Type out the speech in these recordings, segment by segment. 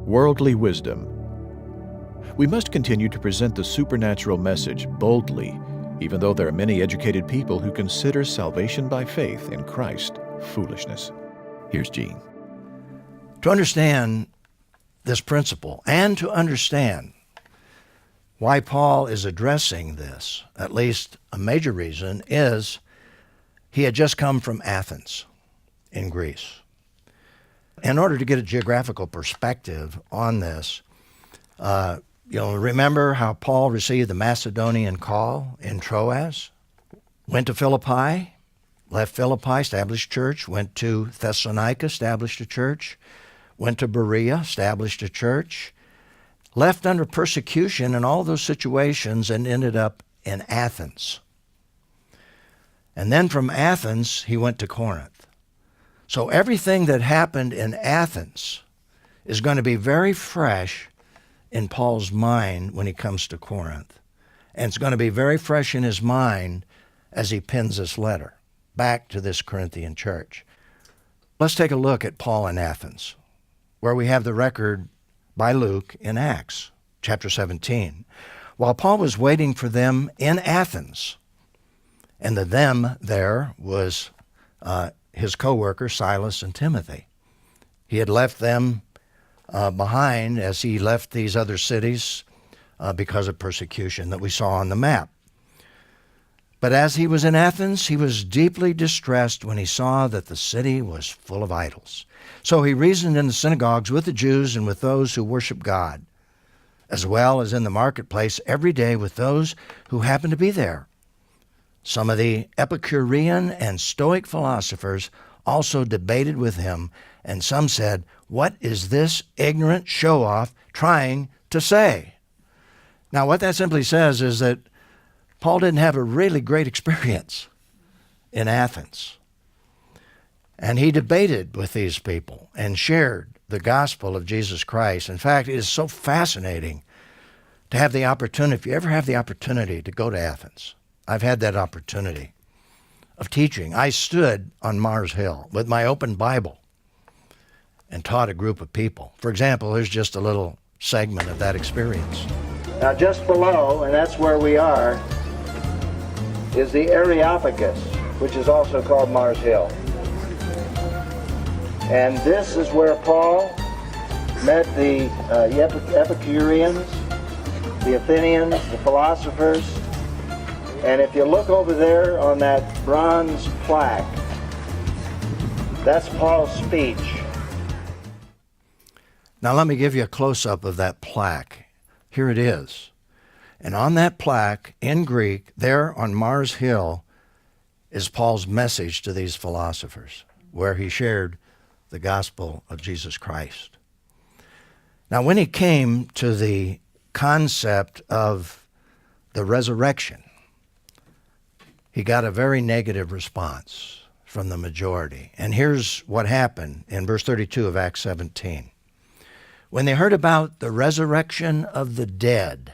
Worldly wisdom. We must continue to present the supernatural message boldly, even though there are many educated people who consider salvation by faith in Christ foolishness. Here's Gene. To understand this principle and to understand why Paul is addressing this, at least a major reason, is he had just come from Athens in Greece. In order to get a geographical perspective on this, remember how Paul received the Macedonian call in Troas, went to Philippi, left Philippi, established church, went to Thessalonica, established a church, went to Berea, established a church, left under persecution in all those situations and ended up in Athens. And then from Athens, he went to Corinth. So everything that happened in Athens is going to be very fresh in Paul's mind when he comes to Corinth. And it's going to be very fresh in his mind as he pens this letter back to this Corinthian church. Let's take a look at Paul in Athens, where we have the record by Luke in Acts chapter 17. While Paul was waiting for them in Athens, and the them there was his co-workers Silas and Timothy. He had left them behind as he left these other cities because of persecution that we saw on the map. But as he was in Athens, he was deeply distressed when he saw that the city was full of idols. So he reasoned in the synagogues with the Jews and with those who worship God, as well as in the marketplace every day with those who happened to be there. Some of the Epicurean and Stoic philosophers also debated with him, and some said, "What is this ignorant show-off trying to say?" Now, what that simply says is that Paul didn't have a really great experience in Athens. And he debated with these people and shared the gospel of Jesus Christ. In fact, it is so fascinating to have the opportunity, if you ever have the opportunity to go to Athens. I've had that opportunity of teaching. I stood on Mars Hill with my open Bible and taught a group of people. For example, here's just a little segment of that experience. Now just below, and that's where we are, is the Areopagus, which is also called Mars Hill. And this is where Paul met the Epicureans, the Athenians, the philosophers. And if you look over there on that bronze plaque, that's Paul's speech. Now let me give you a close-up of that plaque. Here it is. And on that plaque, in Greek, there on Mars Hill, is Paul's message to these philosophers, where he shared the gospel of Jesus Christ. Now when he came to the concept of the resurrection, he got a very negative response from the majority. And here's what happened in verse 32 of Acts 17. When they heard about the resurrection of the dead,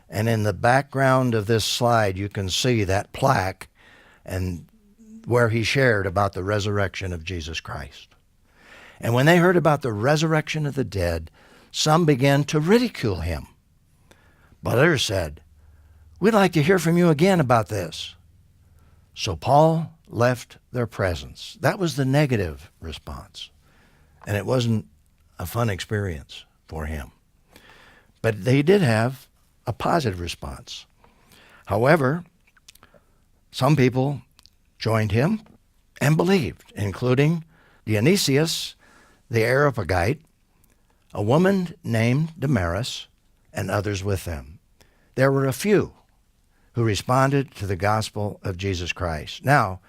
and in the background of this slide you can see that plaque and where he shared about the resurrection of Jesus Christ. And when they heard about the resurrection of the dead, some began to ridicule him. But others said, "We'd like to hear from you again about this." So Paul left their presence. That was the negative response. And it wasn't a fun experience for him. But they did have a positive response. However, some people joined him and believed, including Dionysius the Areopagite, a woman named Damaris, and others with them. There were a few who responded to the gospel of Jesus Christ. Now,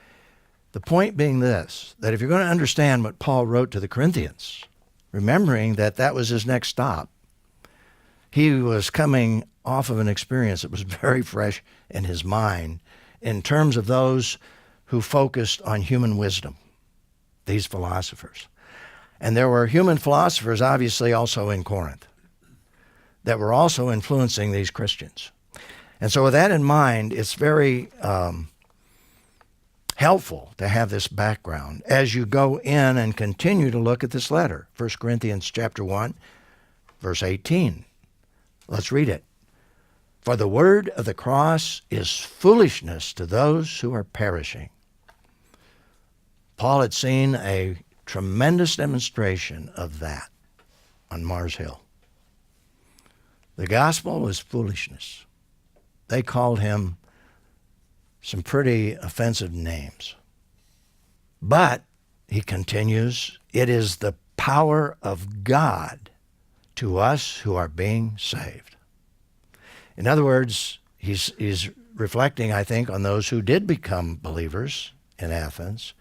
the point being this, that if you're going to understand what Paul wrote to the Corinthians, remembering that that was his next stop, he was coming off of an experience that was very fresh in his mind in terms of those who focused on human wisdom, these philosophers. And there were human philosophers, obviously, also in Corinth that were also influencing these Christians. And so with that in mind, it's very helpful to have this background as you go in and continue to look at this letter. 1 Corinthians chapter 1, Verse 18. Let's read it. For the word of the cross is foolishness to those who are perishing. Paul had seen a tremendous demonstration of that on Mars Hill. The gospel was foolishness. They called him some pretty offensive names. But, he continues, it is the power of God to us who are being saved. In other words, he's reflecting, I think, on those who did become believers in Athens,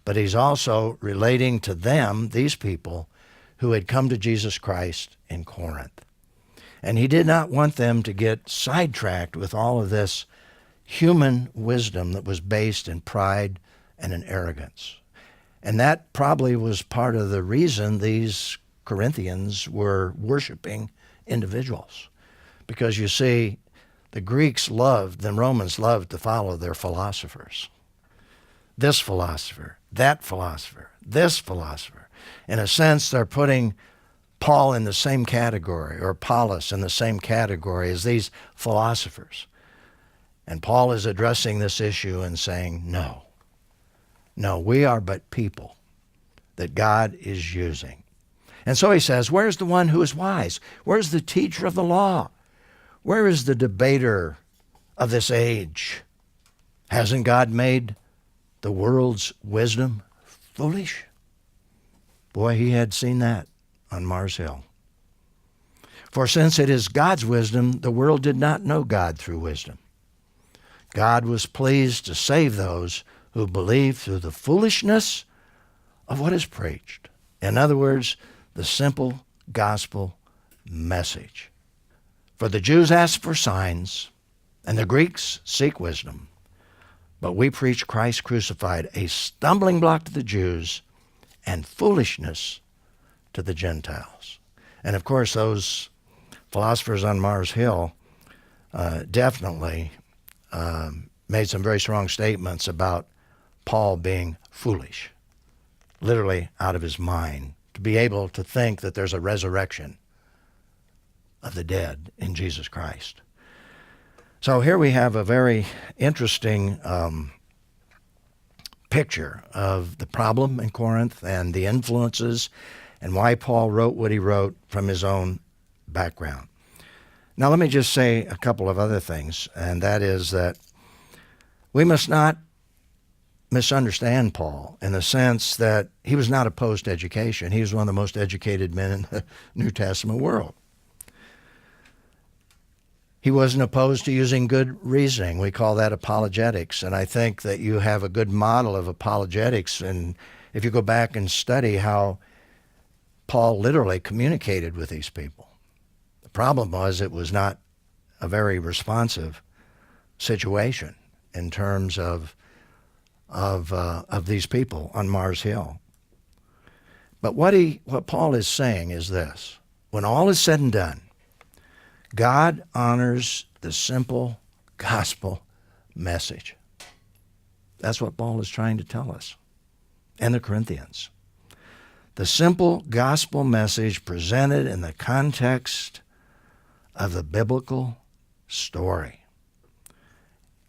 but he's also relating to them, these people, who had come to Jesus Christ in Corinth. And he did not want them to get sidetracked with all of this human wisdom that was based in pride and in arrogance. And that probably was part of the reason these Corinthians were worshiping individuals. Because you see, the Greeks loved, the Romans loved to follow their philosophers. This philosopher, that philosopher, this philosopher. In a sense, they're putting Paul in the same category, or Apollos in the same category as these philosophers. And Paul is addressing this issue and saying, no, we are but people that God is using. And so he says, where's the one who is wise? Where's the teacher of the law? Where is the debater of this age? Hasn't God made the world's wisdom foolish? Boy, he had seen that on Mars Hill. For since it is God's wisdom, the world did not know God through wisdom. God was pleased to save those who believe through the foolishness of what is preached. In other words, the simple gospel message. For the Jews ask for signs, and the Greeks seek wisdom. But we preach Christ crucified, a stumbling block to the Jews and foolishness to the Gentiles. And of course, those philosophers on Mars Hill definitely made some very strong statements about Paul being foolish, literally out of his mind, to be able to think that there's a resurrection of the dead in Jesus Christ. So here we have a very interesting picture of the problem in Corinth and the influences and why Paul wrote what he wrote from his own background. Now let me just say a couple of other things, and that is that we must not misunderstand Paul in the sense that he was not opposed to education. He was one of the most educated men in the New Testament world. He wasn't opposed to using good reasoning. We call that apologetics. And I think that you have a good model of apologetics. And if you go back and study how Paul literally communicated with these people. The problem was it was not a very responsive situation in terms of these people on Mars Hill. But what Paul is saying is this. When all is said and done, God honors the simple gospel message. That's what Paul is trying to tell us, and the Corinthians. The simple gospel message presented in the context of the biblical story.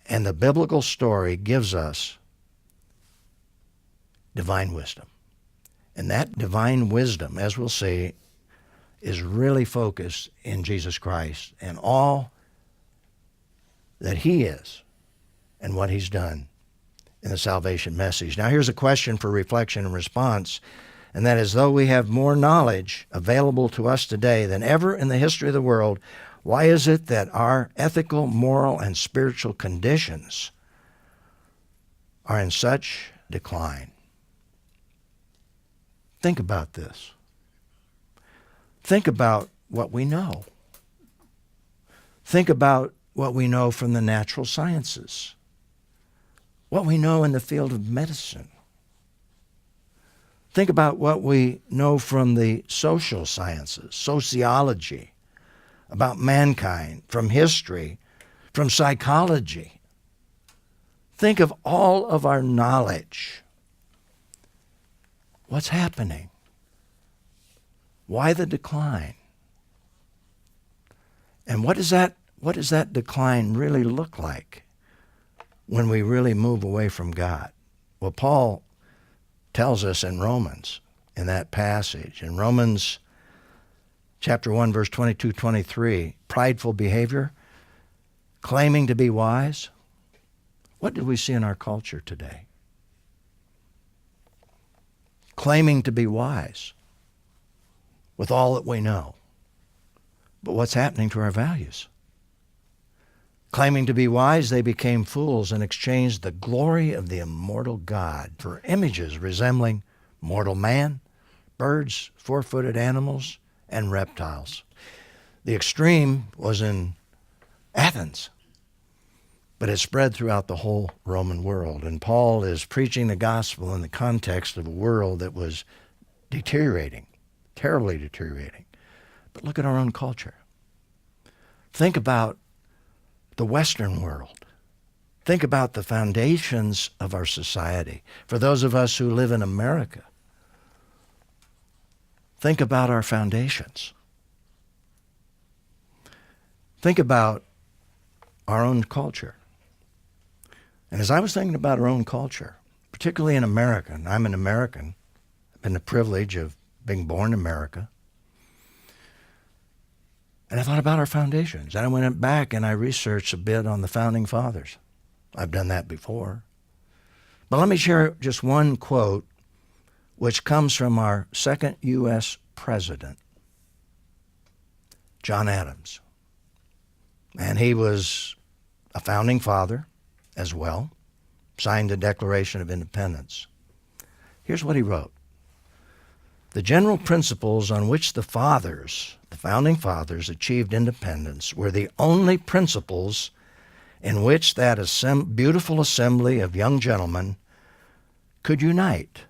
And the biblical story gives us divine wisdom. And that divine wisdom, as we'll see, is really focused in Jesus Christ and all that he is and what he's done in the salvation message. Now here's a question for reflection and response, and that is, though we have more knowledge available to us today than ever in the history of the world, why is it that our ethical, moral, and spiritual conditions are in such decline? Think about this. Think about what we know. Think about what we know from the natural sciences, what we know in the field of medicine. Think about what we know from the social sciences, sociology, about mankind, from history, from psychology. Think of all of our knowledge. What's happening? Why the decline? And what does that decline really look like when we really move away from God? Well, Paul tells us in Romans, in that passage, in Romans chapter 1, verse 22, 23, prideful behavior, claiming to be wise. What do we see in our culture today? Claiming to be wise with all that we know. But what's happening to our values? Claiming to be wise, they became fools and exchanged the glory of the immortal God for images resembling mortal man, birds, four-footed animals, and reptiles. The extreme was in Athens, but it spread throughout the whole Roman world. And Paul is preaching the gospel in the context of a world that was deteriorating, terribly deteriorating. But look at our own culture. Think about the Western world. Think about the foundations of our society. For those of us who live in America, think about our foundations. Think about our own culture. And as I was thinking about our own culture, particularly in America, and I'm an American, I've had the privilege of being born in America, and I thought about our foundations. And I went back and I researched a bit on the Founding Fathers. I've done that before. But let me share just one quote which comes from our second U.S. president, John Adams. And he was a founding father as well, signed the Declaration of Independence. Here's what he wrote. The general principles on which the founding fathers achieved independence were the only principles in which that beautiful assembly of young gentlemen could unite.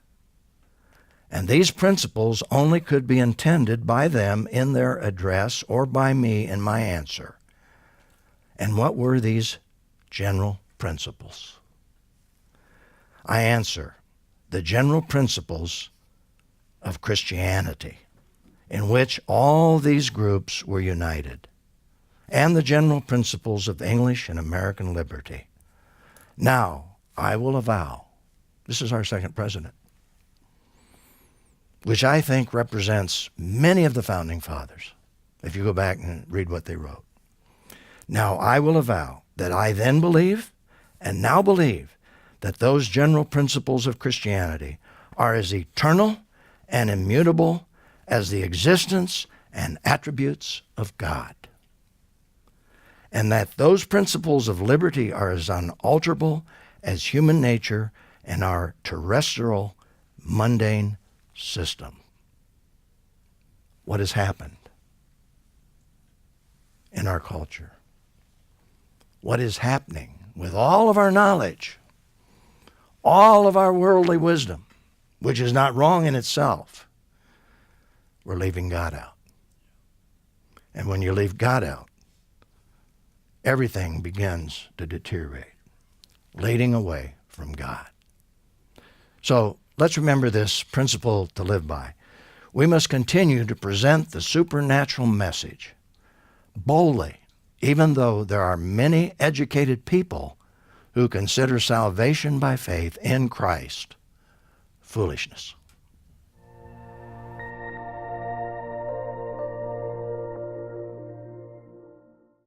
And these principles only could be intended by them in their address or by me in my answer. And what were these general principles? I answer, the general principles of Christianity, in which all these groups were united, and the general principles of English and American liberty. Now, I will avow, this is our second president, which I think represents many of the Founding Fathers, if you go back and read what they wrote. Now, I will avow that I then believe, and now believe, that those general principles of Christianity are as eternal and immutable as the existence and attributes of God, and that those principles of liberty are as unalterable as human nature and our terrestrial, mundane system. What has happened in our culture? What is happening with all of our knowledge, all of our worldly wisdom, which is not wrong in itself? We're leaving God out. And when you leave God out, everything begins to deteriorate, leading away from God. So let's remember this principle to live by. We must continue to present the supernatural message boldly, even though there are many educated people who consider salvation by faith in Christ foolishness.